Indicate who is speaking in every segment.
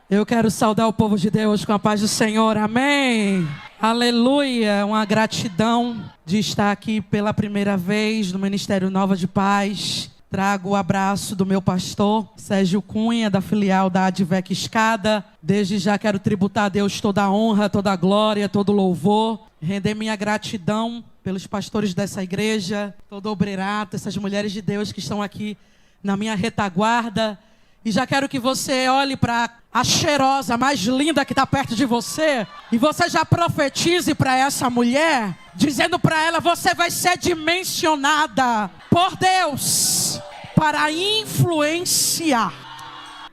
Speaker 1: Eu quero saudar o povo de Deus com a paz do Senhor, amém. Aleluia, uma gratidão de estar aqui pela primeira vez no Ministério Nova de Paz. Trago o abraço do meu pastor, Sérgio Cunha, da filial da Advec Escada. Desde já quero tributar a Deus toda a honra, toda a glória, todo o louvor. Render minha gratidão pelos pastores dessa igreja, todo o obreirato, essas mulheres de Deus que estão aqui na minha retaguarda. E já quero que você olhe para a cheirosa, mais linda que está perto de você. E você já profetize para essa mulher, dizendo para ela: você vai ser dimensionada por Deus para influenciar.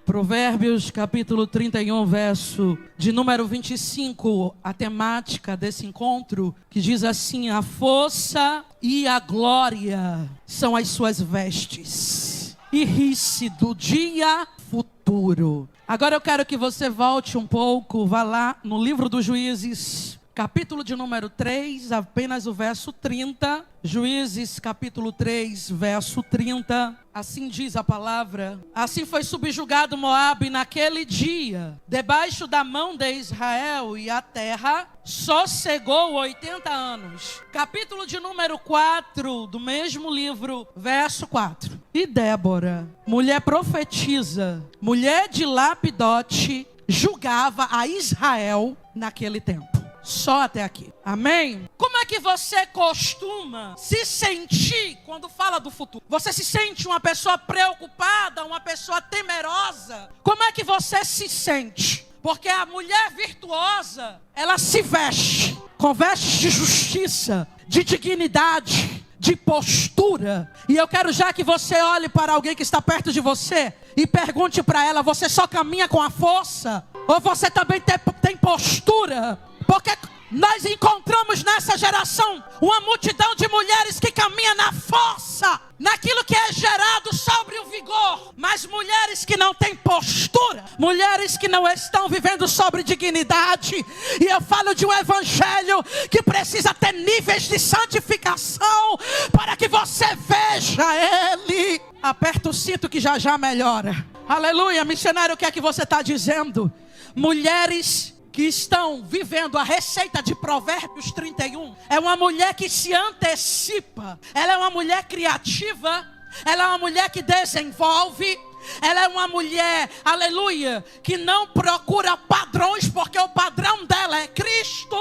Speaker 1: Provérbios capítulo 31, verso de número 25. A temática desse encontro que diz assim: a força e a glória são as suas vestes, e ri-se do dia futuro. Agora eu quero que você volte um pouco, vá lá no livro dos Juízes, capítulo de número 3, apenas o verso 30. Juízes capítulo 3, verso 30. Assim diz a palavra: assim foi subjugado Moabe naquele dia, debaixo da mão de Israel, e a terra sossegou 80 anos. Capítulo de número 4 do mesmo livro, verso 4. E Débora, mulher profetisa, mulher de Lapidote, julgava a Israel naquele tempo. Só até aqui, amém? Como é que você costuma se sentir quando fala do futuro? Você se sente uma pessoa preocupada, uma pessoa temerosa? Como é que você se sente? Porque a mulher virtuosa, ela se veste com vestes de justiça, de dignidade, de postura. E eu quero já que você olhe para alguém que está perto de você e pergunte para ela: você só caminha com a força? Ou você também tem postura? Porque nós encontramos nessa geração uma multidão de mulheres que caminha na força, naquilo que é gerado sobre o vigor, mas mulheres que não têm postura, mulheres que não estão vivendo sobre dignidade. E eu falo de um evangelho que precisa ter níveis de santificação para que você veja ele. Aperta o cinto que já já melhora. Aleluia. Missionário, o que é que você está dizendo? Mulheres que estão vivendo a receita de Provérbios 31, é uma mulher que se antecipa, ela é uma mulher criativa, ela é uma mulher que desenvolve, ela é uma mulher, aleluia, que não procura padrões, porque o padrão dela é Cristo.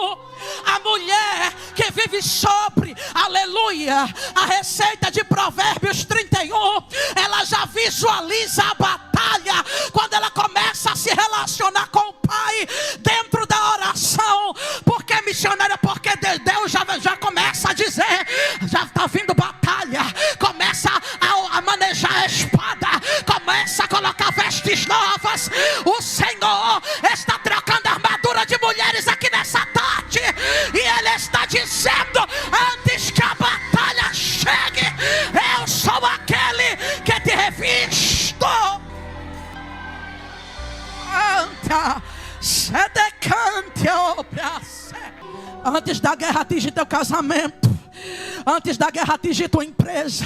Speaker 1: A mulher que vive sobre, aleluia, a receita de Provérbios 31, ela já visualiza a batalha quando ela começa a se relacionar com o Pai dentro da oração. Porque, missionária, porque Deus já começa a dizer: já está vindo batalha, começa a manejar a espada, começa a colocar vestes novas. O Senhor está trocando a armadura de mulheres aqui nessa tarde, e Ele está dizendo: antes que a batalha chegue, eu sou aquele que te revisto. Antes da guerra atingir teu casamento, antes da guerra atingir tua empresa,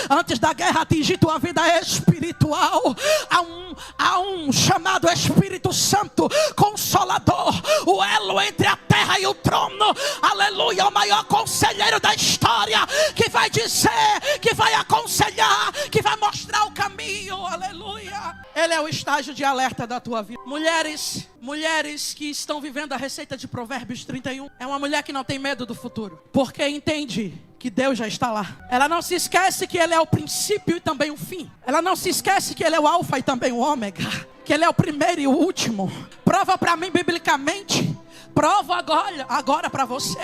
Speaker 1: antes da guerra atingir tua vida espiritual, há um chamado Espírito Santo Consolador, o elo entre a terra e o trono, aleluia, o maior conselheiro da história, que vai dizer, que vai aconselhar, que vai mostrar o caminho, aleluia. Ele é o estágio de alerta da tua vida. Mulheres que estão vivendo a receita de Provérbios 31, é uma mulher que não tem medo do futuro, porque entende que Deus já está lá. Ela não se esquece que Ele é o princípio e também o fim. Ela não se esquece que Ele é o alfa e também o ômega, que Ele é o primeiro e o último. Prova para mim biblicamente, prova agora para você.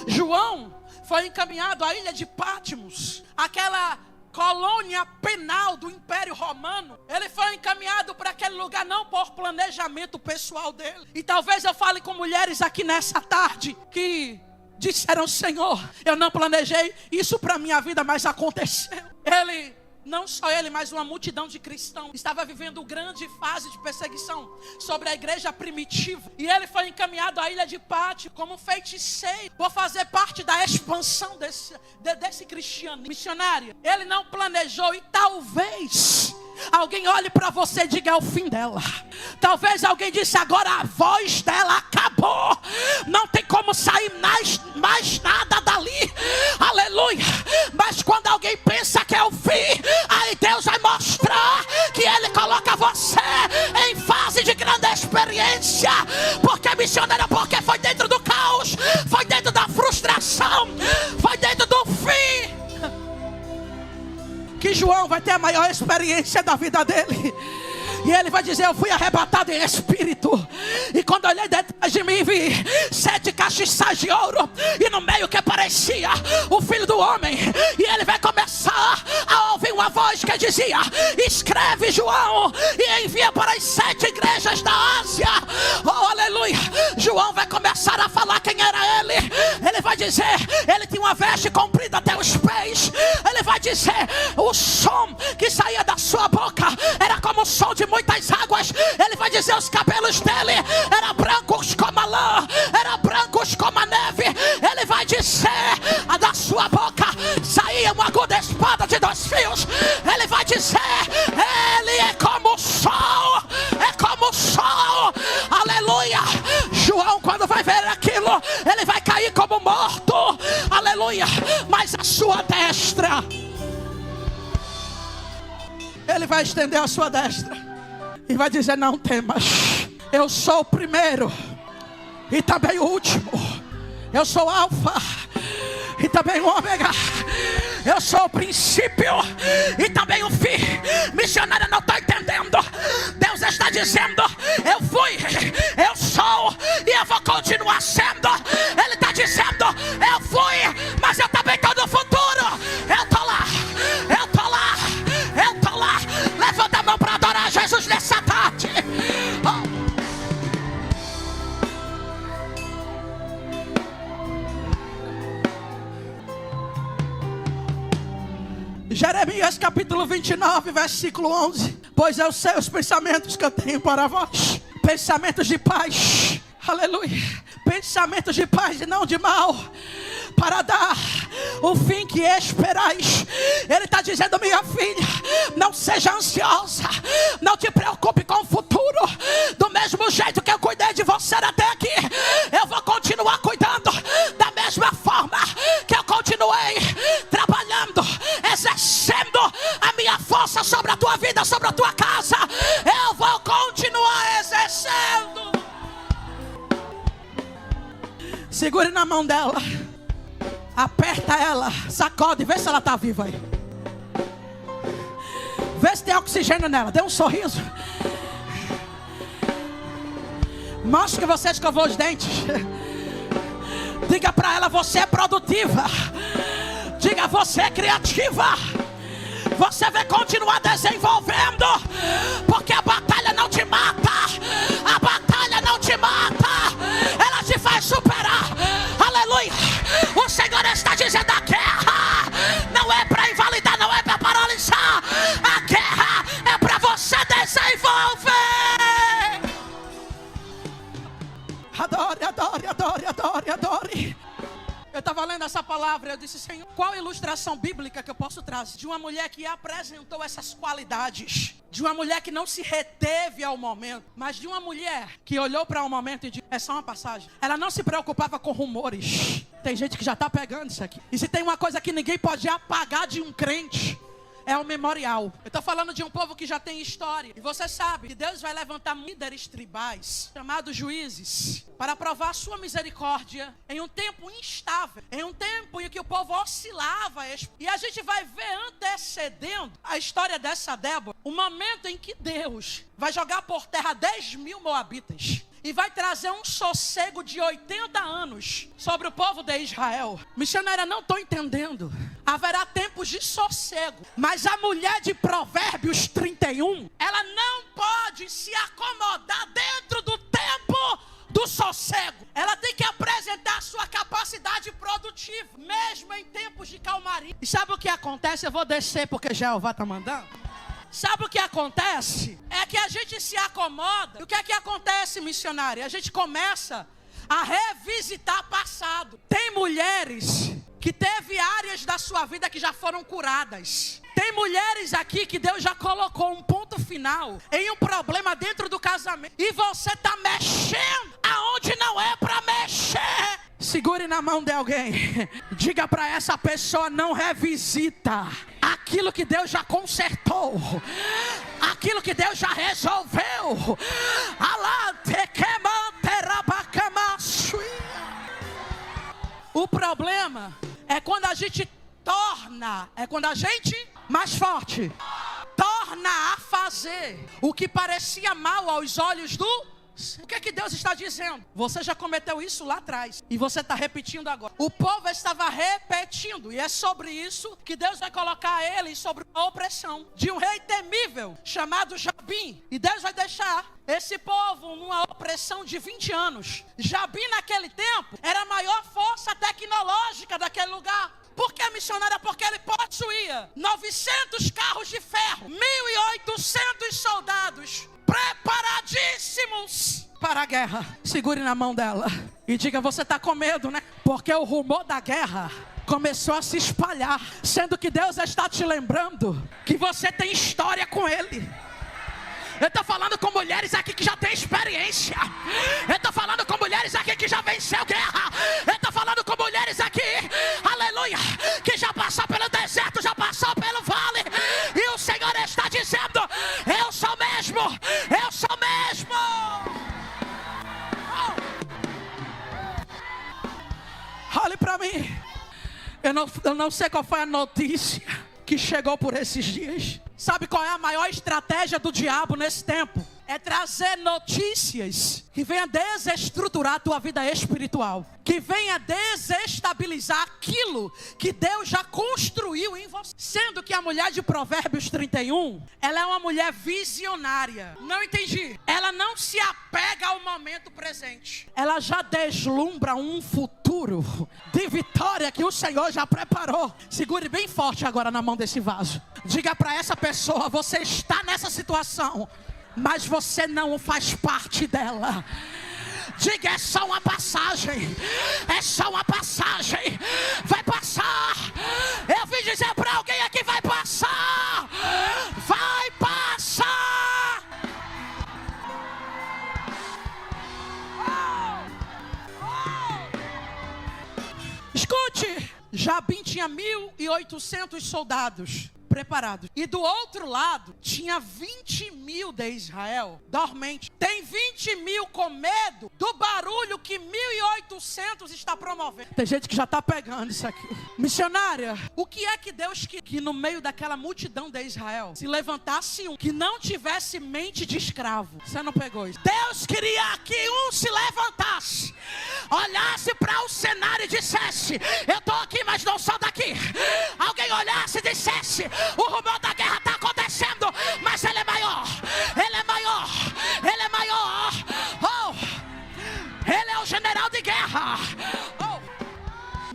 Speaker 1: João foi encaminhado à ilha de Patmos, aquela colônia penal do Império Romano. Ele foi encaminhado para aquele lugar não por planejamento pessoal dele. E talvez eu fale com mulheres aqui nessa tarde que disseram: Senhor, eu não planejei isso para minha vida, mas aconteceu. Ele Não só ele, mas uma multidão de cristãos estava vivendo grande fase de perseguição sobre a igreja primitiva. E ele foi encaminhado à ilha de Pátio como feiticeiro por fazer parte da expansão desse cristianismo missionário. Ele não planejou e talvez alguém olhe para você e diga: é o fim dela. Talvez alguém disse: agora a voz dela acabou, não tem como sair mais nada dali. Aleluia. Mas quando alguém pensa que é o fim, aí Deus vai mostrar que Ele coloca você em fase de grande experiência. Porque missionária, porque foi dentro do caos, foi dentro da frustração, foi dentro do fim que João vai ter a maior experiência da vida dele. E ele vai dizer: eu fui arrebatado em espírito, e quando olhei detrás de mim, vi 7 castiçais de ouro, e no meio que parecia o Filho do Homem. E ele vai começar a ouvir uma voz que dizia: escreve, João, e envia para as 7 igrejas da Ásia. Oh, aleluia. João vai começar a falar quem era ele. Ele vai dizer: ele tinha uma veste comprida até os pés. Ele vai dizer: o som que saía da sua boca era como o som de muitas águas. Ele vai dizer: os cabelos dele eram brancos como a lã, eram brancos como a neve. Ele vai dizer: da sua boca saía uma aguda espada de 2 fios. Ele vai dizer: ele é como o sol, é como o sol. Aleluia. João, quando vai ver aquilo, ele vai cair como morto. Aleluia. Mas a sua destra, ele vai estender a sua destra e vai dizer: não temas, eu sou o primeiro e também o último. Eu sou o Alfa e também o Ômega. Eu sou o princípio e também o fim. Missionária, não está entendendo. Deus está dizendo: eu fui, eu sou e eu vou continuar sendo. Ele está dizendo: eu fui, mas eu também estou no futuro. Eu estou lá, eu estou lá, eu estou lá. Levanta a mão para adorar Jesus nessa tarde. Oh. Jeremias capítulo 29, versículo 11. Pois eu sei os pensamentos que eu tenho para vós, pensamentos de paz, aleluia, pensamentos de paz e não de mal, para dar o fim que esperais. Ele está dizendo: minha filha, não seja ansiosa, não te preocupe com o futuro. Do mesmo jeito que eu cuidei de você até aqui, eu vou continuar cuidando. Da mesma forma que eu continuei trabalhando, exercendo a minha força sobre a tua vida, sobre a tua casa, eu vou continuar exercendo. Segure na mão dela, aperta ela, sacode, vê se ela está viva aí. Vê se tem oxigênio nela, dê um sorriso. Mostre que você escovou os dentes. Diga para ela: você é produtiva. Diga: você é criativa. Você vai continuar desenvolvendo, porque a batalha não te mata. A batalha não te mata, ela te faz superar. Aleluia. O Senhor está dizendo: a guerra não é para invalidar, não é para paralisar. A guerra é para você desenvolver. Adore, adore, adore, adore, adore. Eu estava lendo essa palavra, eu disse: Senhor, qual ilustração bíblica que eu posso trazer de uma mulher que apresentou essas qualidades, de uma mulher que não se reteve ao momento, mas de uma mulher que olhou para um momento e disse: é só uma passagem. Ela não se preocupava com rumores. Tem gente que já está pegando isso aqui. E se tem uma coisa que ninguém pode apagar de um crente, é o memorial. Eu estou falando de um povo que já tem história. E você sabe que Deus vai levantar líderes tribais, chamados juízes, para provar a sua misericórdia em um tempo instável, em um tempo em que o povo oscilava. E a gente vai ver, antecedendo a história dessa Débora, o momento em que Deus vai jogar por terra 10.000 moabitas e vai trazer um sossego de 80 anos sobre o povo de Israel. Missionária, não estou entendendo. Haverá tempos de sossego, mas a mulher de Provérbios 31, ela não pode se acomodar dentro do tempo do sossego. Ela tem que apresentar sua capacidade produtiva, mesmo em tempos momentos de calmaria. E sabe o que acontece? Eu vou descer porque Jeová está mandando. Sabe o que acontece? É que a gente se acomoda. E o que é que acontece, missionário? A gente começa a revisitar passado. Tem mulheres que teve áreas da sua vida que já foram curadas. Tem mulheres aqui que Deus já colocou um ponto final em um problema dentro do casamento. E você está mexendo aonde não é para mexer. Segure na mão de alguém. Diga para essa pessoa: não revisita aquilo que Deus já consertou, aquilo que Deus já resolveu. O problema é quando a gente mais forte, torna a fazer o que parecia mal aos olhos do... O que é que Deus está dizendo? Você já cometeu isso lá atrás e você está repetindo agora. O povo estava repetindo, e é sobre isso que Deus vai colocar eles sobre uma opressão de um rei temível chamado Jabim. E Deus vai deixar esse povo numa opressão de 20 anos. Jabim naquele tempo era a maior força tecnológica daquele lugar. Por que, missionária? Porque ele possuía 900 carros de ferro, 1.800 soldados preparadíssimos para a guerra. Segure na mão dela e diga: você está com medo, né? Porque o rumor da guerra começou a se espalhar, sendo que Deus está te lembrando que você tem história com Ele. Eu estou falando com mulheres aqui que já têm experiência. Eu estou falando com mulheres aqui que já venceu guerra. Eu estou falando com mulheres aqui, aleluia, que já passou pelo deserto, já passou pelo vale. E o Senhor está dizendo: eu sou mesmo, eu sou mesmo. Olhe para mim. Eu não sei qual foi a notícia que chegou por esses dias. Sabe qual é a maior estratégia do diabo nesse tempo? É trazer notícias que venha desestruturar a tua vida espiritual, que venha desestabilizar aquilo que Deus já construiu em você. Sendo que a mulher de Provérbios 31, ela é uma mulher visionária. Não entendi. Ela não se apega ao momento presente. Ela já deslumbra um futuro de vitória que o Senhor já preparou. Segure bem forte agora na mão desse vaso. Diga para essa pessoa: você está nessa situação, mas você não faz parte dela. Diga: é só uma passagem. É só uma passagem. Vai passar. Eu vim dizer para alguém aqui: vai passar. Vai passar. Escute. Jabim tinha 1.800 soldados preparados. E do outro lado, tinha 20.000 de Israel dormente. Tem 20.000 com medo do barulho que 1.800 está promovendo. Tem gente que já está pegando isso aqui. Missionária, o que é que Deus queria? Que no meio daquela multidão de Israel se levantasse um que não tivesse mente de escravo. Você não pegou isso? Deus queria que um se levantasse, olhasse para o cenário e dissesse: eu estou aqui, mas não sou daqui. Alguém olhasse e dissesse: o rumor da guerra está acontecendo, mas ele é maior. Ele é maior. Ele é maior. Oh, ele é o general de guerra. Oh.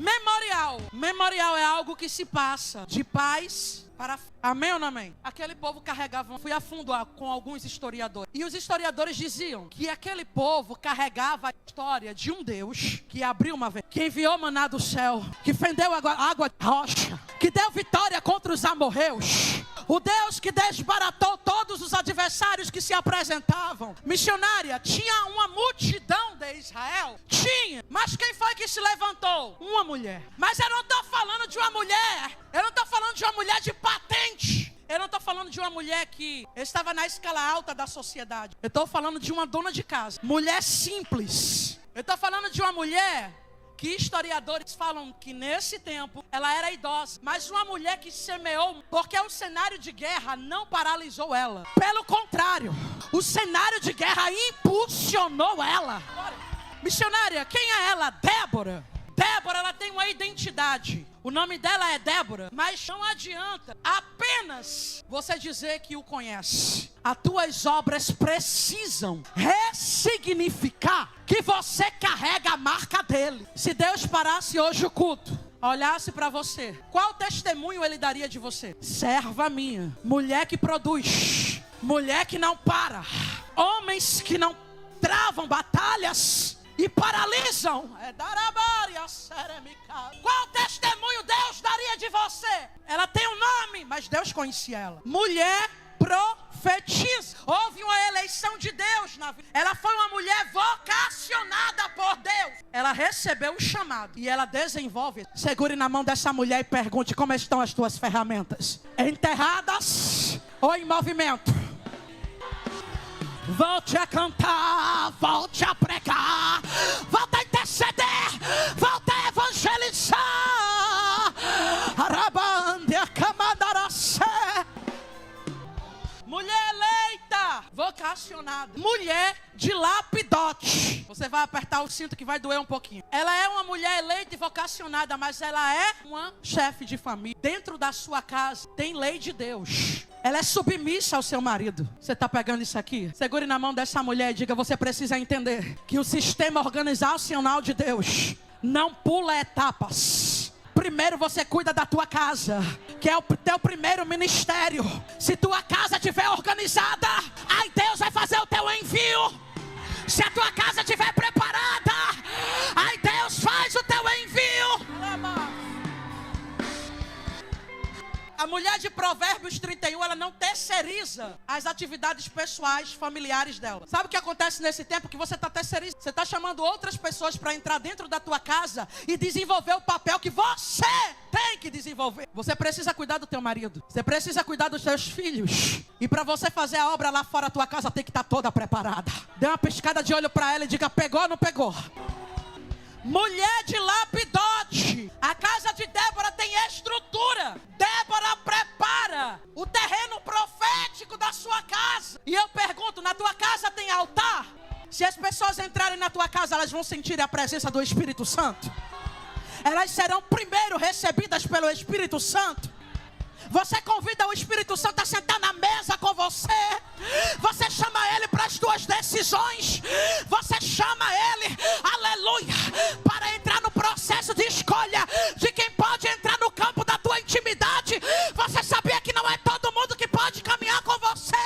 Speaker 1: Memorial. Memorial é algo que se passa de paz para... Amém ou não amém? Aquele povo carregava... Fui a fundo com alguns historiadores. E os historiadores diziam que aquele povo carregava a história de um Deus que abriu uma vez, que enviou maná do céu, que fendeu água de rocha, que deu vitória contra os amorreus. O Deus que desbaratou todos os adversários que se apresentavam. Missionária, tinha uma multidão de Israel? Tinha. Mas quem foi que se levantou? Uma mulher. Mas eu não estou falando de uma mulher. Eu não estou falando de uma mulher de patente. Eu não estou falando de uma mulher que estava na escala alta da sociedade. Eu estou falando de uma dona de casa. Mulher simples. Eu estou falando de uma mulher que historiadores falam que nesse tempo ela era idosa, mas uma mulher que semeou, porque o cenário de guerra não paralisou ela. Pelo contrário, o cenário de guerra impulsionou ela. Missionária, quem é ela? Débora. Débora, ela tem uma identidade. O nome dela é Débora, mas não adianta apenas você dizer que o conhece. As tuas obras precisam ressignificar que você carrega a marca dele. Se Deus parasse hoje o culto, olhasse para você, qual testemunho ele daria de você? Serva minha, mulher que produz, mulher que não para, homens que não travam batalhas e paralisam. Qual testemunho Deus daria de você? Ela tem um nome, mas Deus conhecia ela. Mulher profetiza. Houve uma eleição de Deus na vida. Ela foi uma mulher vocacionada por Deus. Ela recebeu o chamado e ela desenvolve. Segure na mão dessa mulher e pergunte: como estão as tuas ferramentas? Enterradas ou em movimento? Volte a cantar, volte a pregar, volte a interceder, volte a evangelizar. Arabandia Kamandaracé. Mulher eleita, vocacionada, mulher de lapidote. Você vai apertar o cinto que vai doer um pouquinho. Ela é uma mulher eleita e vocacionada, mas ela é uma chefe de família. Dentro da sua casa tem lei de Deus. Ela é submissa ao seu marido. Você está pegando isso aqui? Segure na mão dessa mulher e diga: você precisa entender que o sistema organizacional de Deus não pula etapas. Primeiro você cuida da tua casa, que é o teu primeiro ministério. Se tua casa estiver organizada, aí Deus vai fazer o teu envio. Se a tua casa estiver preparada, aí Deus faz o teu envio. A mulher de Provérbios 31, ela não terceiriza as atividades pessoais, familiares dela. Sabe o que acontece nesse tempo? Que você está terceirizando. Você está chamando outras pessoas para entrar dentro da tua casa e desenvolver o papel que você tem que desenvolver. Você precisa cuidar do teu marido. Você precisa cuidar dos teus filhos. E para você fazer a obra lá fora, a tua casa tem que estar toda preparada. Dê uma piscada de olho para ela e diga: pegou ou não pegou? Mulher de lapidote. A casa de Débora tem estrutura. Débora prepara o terreno profético da sua casa. E eu pergunto: na tua casa tem altar? Se as pessoas entrarem na tua casa, elas vão sentir a presença do Espírito Santo. Elas serão primeiro recebidas pelo Espírito Santo. Você convida o Espírito Santo a sentar na mesa com você. Você chama ele para as tuas decisões. Você chama ele, aleluia, para entrar no processo de escolha de quem pode entrar no campo da tua intimidade. Você sabia que não é todo mundo que pode caminhar com você?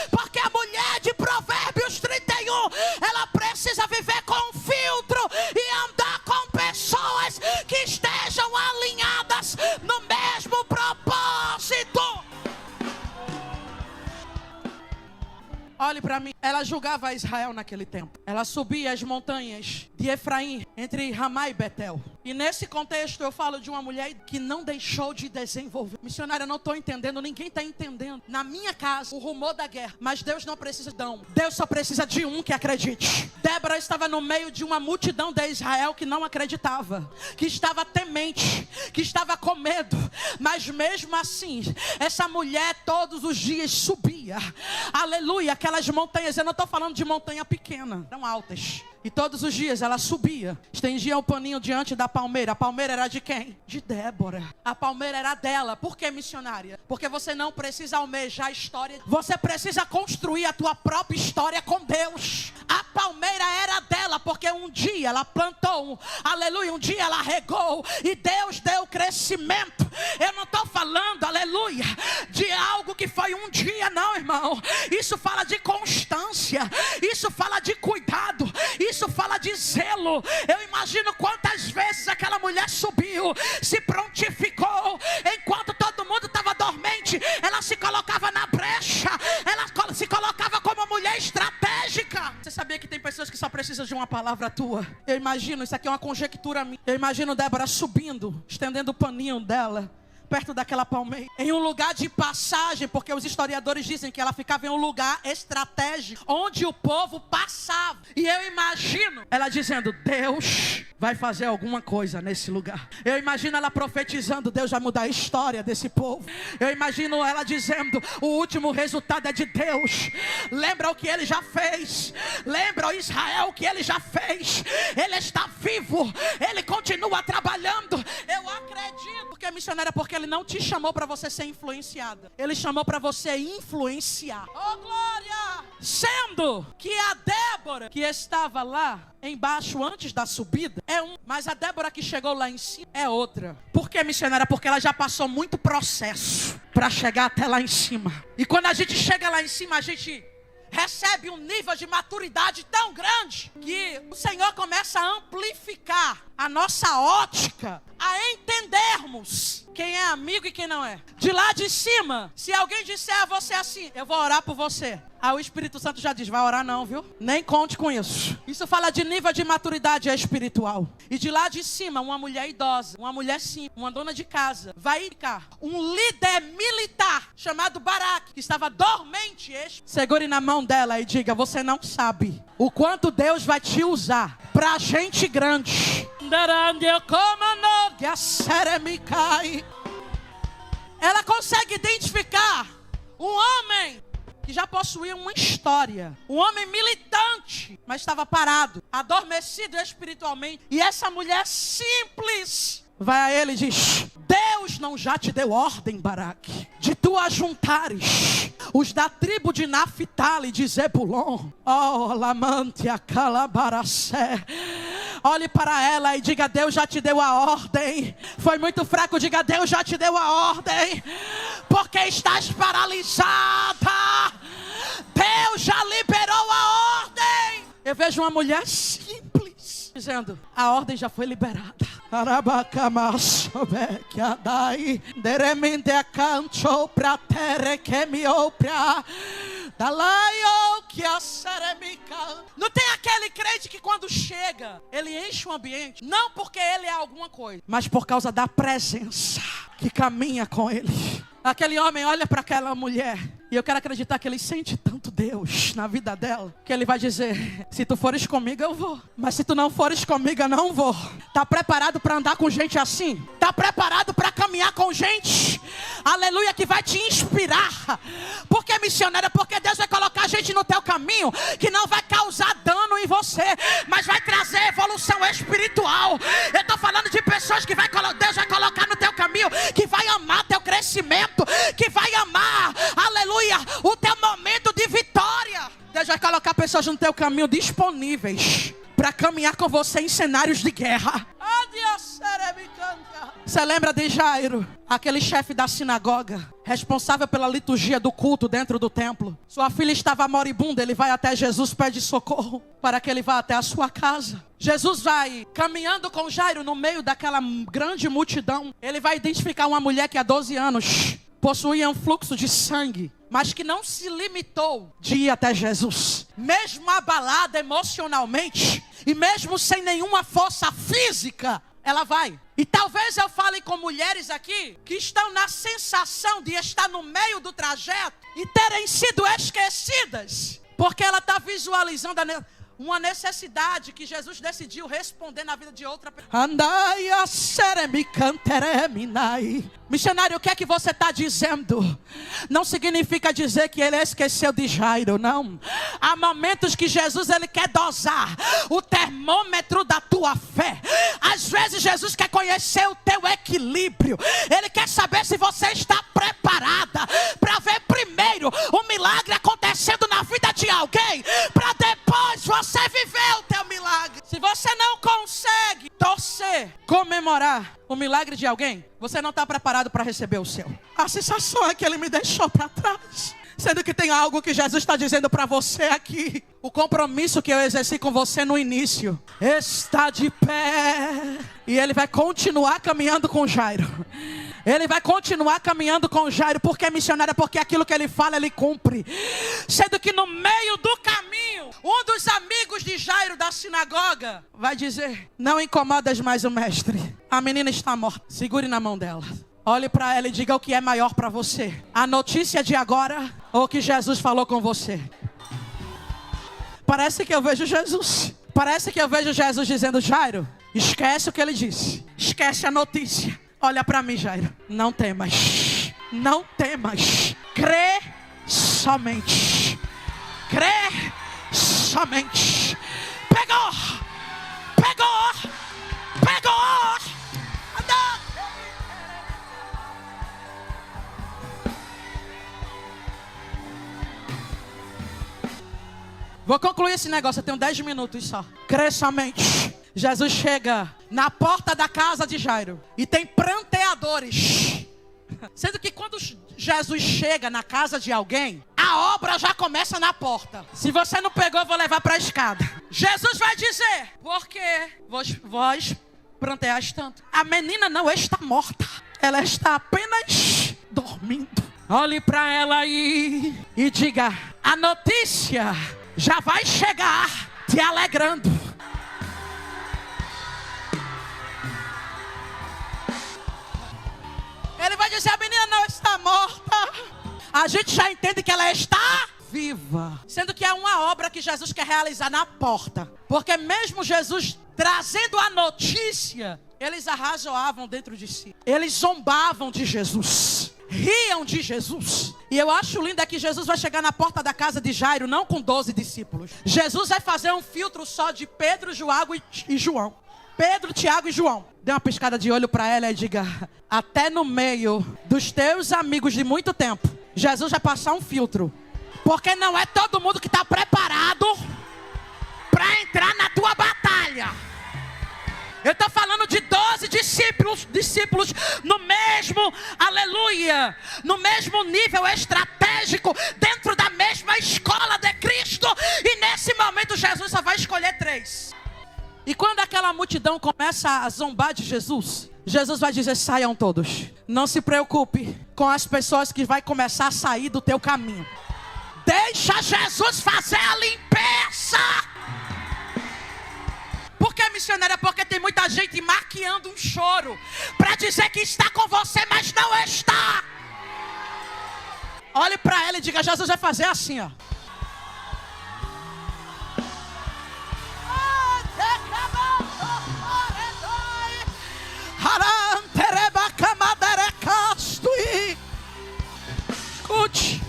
Speaker 1: Porque a mulher de Provérbios 31, ela precisa viver com filtro e andar com pessoas que estejam alinhadas no mesmo propósito. Olhe para mim. Ela julgava Israel naquele tempo. Ela subia as montanhas de Efraim, entre Ramá e Betel. E nesse contexto eu falo de uma mulher que não deixou de desenvolver. Missionária, eu não estou entendendo, ninguém está entendendo. Na minha casa, o rumor da guerra. Mas Deus não precisa de um. Deus só precisa de um que acredite. Débora estava no meio de uma multidão de Israel que não acreditava, que estava temente, que estava com medo. Mas mesmo assim, essa mulher todos os dias subia. Aleluia, aquelas montanhas. Eu não estou falando de montanha pequena, eram altas. E todos os dias ela subia, estendia o paninho diante da palmeira. A palmeira era de quem? De Débora. A palmeira era dela. Por que, missionária? Porque você não precisa almejar a história. Você precisa construir a tua própria história com Deus. A palmeira era dela, porque um dia ela plantou, aleluia, um dia ela regou e Deus deu crescimento. Eu não estou falando, aleluia, de algo que foi um dia, não, irmão. Isso fala de constância, isso fala de cuidado, isso fala de zelo. Eu imagino quantas vezes aquela mulher subiu, se prontificou, enquanto todo mundo estava dormente, ela se colocava na brecha, ela se colocava como mulher estratégica. Você sabia que tem pessoas que só precisam de uma palavra tua? Eu imagino, isso aqui é uma conjectura minha, eu imagino Débora subindo, estendendo o paninho dela perto daquela palmeira, em um lugar de passagem, porque os historiadores dizem que ela ficava em um lugar estratégico, onde o povo passava. E eu imagino ela dizendo: Deus vai fazer alguma coisa nesse lugar. Eu imagino ela profetizando: Deus vai mudar a história desse povo. Eu imagino ela dizendo: o último resultado é de Deus. Lembra o que ele já fez. Lembra, o Israel, o que ele já fez. Ele está vivo, ele continua trabalhando. Eu acredito, porque missionária? Porque Ele não te chamou para você ser influenciada. Ele chamou para você influenciar. Oh, glória! Sendo que a Débora, que estava lá embaixo antes da subida, é um. Mas a Débora que chegou lá em cima é outra. Por que, missionária? Porque ela já passou muito processo para chegar até lá em cima. E quando a gente chega lá em cima, a gente recebe um nível de maturidade tão grande que o Senhor começa a amplificar a nossa ótica, a entendermos quem é amigo e quem não é. De lá de cima, se alguém disser a você assim: eu vou orar por você, aí o Espírito Santo já diz: vai orar não, viu? Nem conte com isso. Isso fala de nível de maturidade espiritual. E de lá de cima, uma mulher idosa, uma mulher simples, uma dona de casa, vai ficar um líder militar chamado Baraque, que estava dormente. Segure na mão dela e diga: você não sabe o quanto Deus vai te usar pra gente grande. Ela consegue identificar um homem que já possuía uma história, um homem militante, mas estava parado, adormecido espiritualmente. E essa mulher simples vai a ele e diz: Deus não já te deu ordem, Baraque, de tu ajuntares os da tribo de Naphtali de Zebulon? Oh, lamante a calabaracé. Olhe para ela e diga: Deus já te deu a ordem. Foi muito fraco, diga: Deus já te deu a ordem. Porque estás paralisada. Deus já liberou a ordem. Eu vejo uma mulher simples dizendo: a ordem já foi liberada. Não tem aquele crente que quando chega, ele enche o ambiente, não porque ele é alguma coisa, mas por causa da presença que caminha com ele. Aquele homem olha para aquela mulher, e eu quero acreditar que ele sente tanto Deus na vida dela, que ele vai dizer: se tu fores comigo eu vou, mas se tu não fores comigo eu não vou. Tá preparado para andar com gente assim? Tá preparado para caminhar com gente, aleluia, que vai te inspirar? Porque missionária, porque Deus vai colocar gente no teu caminho que não vai causar dano em você, mas vai trazer evolução espiritual. Eu tô falando de pessoas que Deus vai colocar no teu caminho, que vai amar teu crescimento, que vai amar, aleluia, o teu momento de vitória. Deus vai colocar pessoas no teu caminho disponíveis para caminhar com você em cenários de guerra. Você lembra de Jairo, aquele chefe da sinagoga, responsável pela liturgia do culto dentro do templo? Sua filha estava moribunda, ele vai até Jesus, pede socorro para que ele vá até a sua casa. Jesus vai caminhando com Jairo no meio daquela grande multidão. Ele vai identificar uma mulher que há 12 anos possuía um fluxo de sangue, mas que não se limitou de ir até Jesus. Mesmo abalada emocionalmente, e mesmo sem nenhuma força física, ela vai. E talvez eu fale com mulheres aqui que estão na sensação de estar no meio do trajeto e terem sido esquecidas, porque ela está visualizando uma necessidade que Jesus decidiu responder na vida de outra pessoa. Missionário, o que é que você está dizendo? Não significa dizer que ele esqueceu de Jairo, não. Há momentos que Jesus ele quer dosar o termômetro da tua fé. Às vezes Jesus quer conhecer o teu equilíbrio. Ele quer saber se você está preparada para ver primeiro o milagre acontecendo na vida de alguém, para depois você viver o teu milagre. Se você não consegue torcer, comemorar o milagre de alguém, você não está preparado para receber o seu. A sensação é que ele me deixou para trás, sendo que tem algo que Jesus está dizendo para você aqui. O compromisso que eu exerci com você no início está de pé. E ele vai continuar caminhando com Jairo. Ele vai continuar caminhando com Jairo. Porque é missionário, porque aquilo que ele fala, ele cumpre. Sendo que no meio do caminho, um dos amigos de Jairo da sinagoga vai dizer: não incomodas mais o mestre, a menina está morta. Segure na mão dela, olhe para ela e diga o que é maior para você: a notícia de agora ou o que Jesus falou com você? Parece que eu vejo Jesus. Parece que eu vejo Jesus dizendo: Jairo, esquece o que ele disse, esquece a notícia. Olha para mim, Jairo, não temas, não temas, crê somente, crê somente. Pegou, pegou, pegou. Vou concluir esse negócio, eu tenho 10 minutos só. Crê somente. Jesus chega na porta da casa de Jairo e tem pranteadores. Sendo que quando Jesus chega na casa de alguém, a obra já começa na porta. Se você não pegou, eu vou levar para a escada. Jesus vai dizer: por que vós pranteais tanto? A menina não está morta, ela está apenas dormindo. Olhe para ela aí e diga: a notícia já vai chegar te alegrando. Ele vai dizer: a menina não está morta. A gente já entende que ela está viva. Sendo que é uma obra que Jesus quer realizar na porta. Porque mesmo Jesus trazendo a notícia, eles arrazoavam dentro de si. Eles zombavam de Jesus, riam de Jesus. E eu acho lindo é que Jesus vai chegar na porta da casa de Jairo, não com 12 discípulos. Jesus vai fazer um filtro só de Pedro, e João. Pedro, Tiago e João. Dê uma piscada de olho para ela e diga: até no meio dos teus amigos de muito tempo, Jesus vai passar um filtro. Porque não é todo mundo que está preparado para entrar na tua batalha. Eu estou falando de 12 discípulos no mesmo, aleluia, no mesmo nível estratégico, dentro da mesma escola de Cristo. E nesse momento Jesus só vai escolher 3. E quando aquela multidão começa a zombar de Jesus, Jesus vai dizer: saiam todos. Não se preocupe com as pessoas que vai começar a sair do teu caminho. Deixa Jesus fazer a limpeza. Por que, missionária? Porque tem muita gente maquiando um choro para dizer que está com você, mas não está. Olhe para ela e diga: Jesus vai fazer assim, ó. Escute.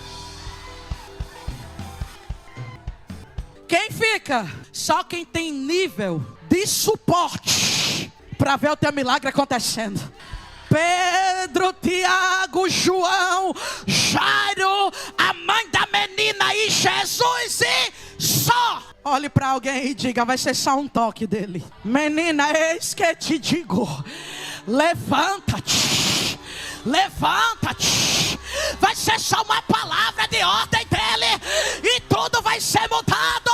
Speaker 1: Quem fica? Só quem tem nível de suporte para ver o teu milagre acontecendo. Pedro, Tiago, João, Jairo, a mãe da menina e Jesus e só. Olhe para alguém e diga: vai ser só um toque dele. Menina, eis que te digo, levanta-te, levanta-te. Vai ser só uma palavra de ordem dele e tudo vai ser mudado.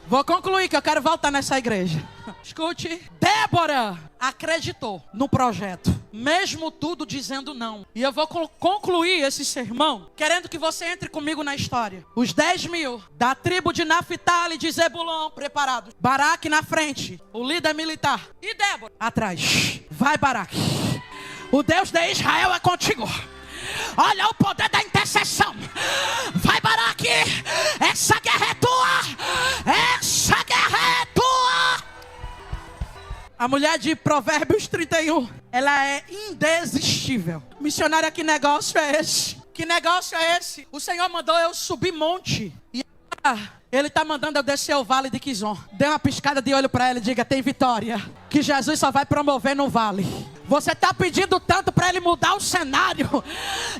Speaker 1: Vou concluir que eu quero voltar nessa igreja. Escute. Débora acreditou no projeto, mesmo tudo dizendo não. E eu vou concluir esse sermão querendo que você entre comigo na história. Os 10.000 da tribo de Naftali, de Zebulon, preparados. Baraque na frente, o líder militar. E Débora atrás. Vai, Baraque. O Deus de Israel é contigo. Olha o poder da intercessão. Vai, Baraque. Essa guerra é tua. Essa guerra é tua. A mulher de Provérbios 31, ela é indesistível. Missionária, que negócio é esse? Que negócio é esse? O Senhor mandou eu subir monte. E Ele está mandando eu descer o vale de Quizon. Dê uma piscada de olho para ela e diga: tem vitória. Que Jesus só vai promover no vale. Você está pedindo tanto para Ele mudar o cenário.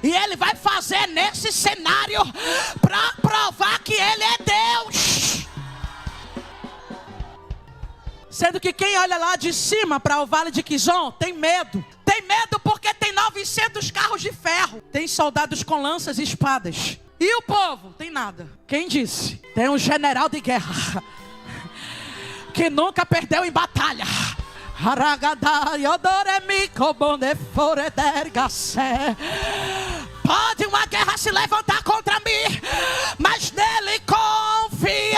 Speaker 1: E Ele vai fazer nesse cenário para provar que Ele é Deus. Sendo que quem olha lá de cima para o vale de Quizon tem medo. Tem medo porque tem 900 carros de ferro. Tem soldados com lanças e espadas. E o povo? Tem nada. Quem disse? Tem um general de guerra que nunca perdeu em batalha. Pode uma guerra se levantar contra mim, mas nele confia.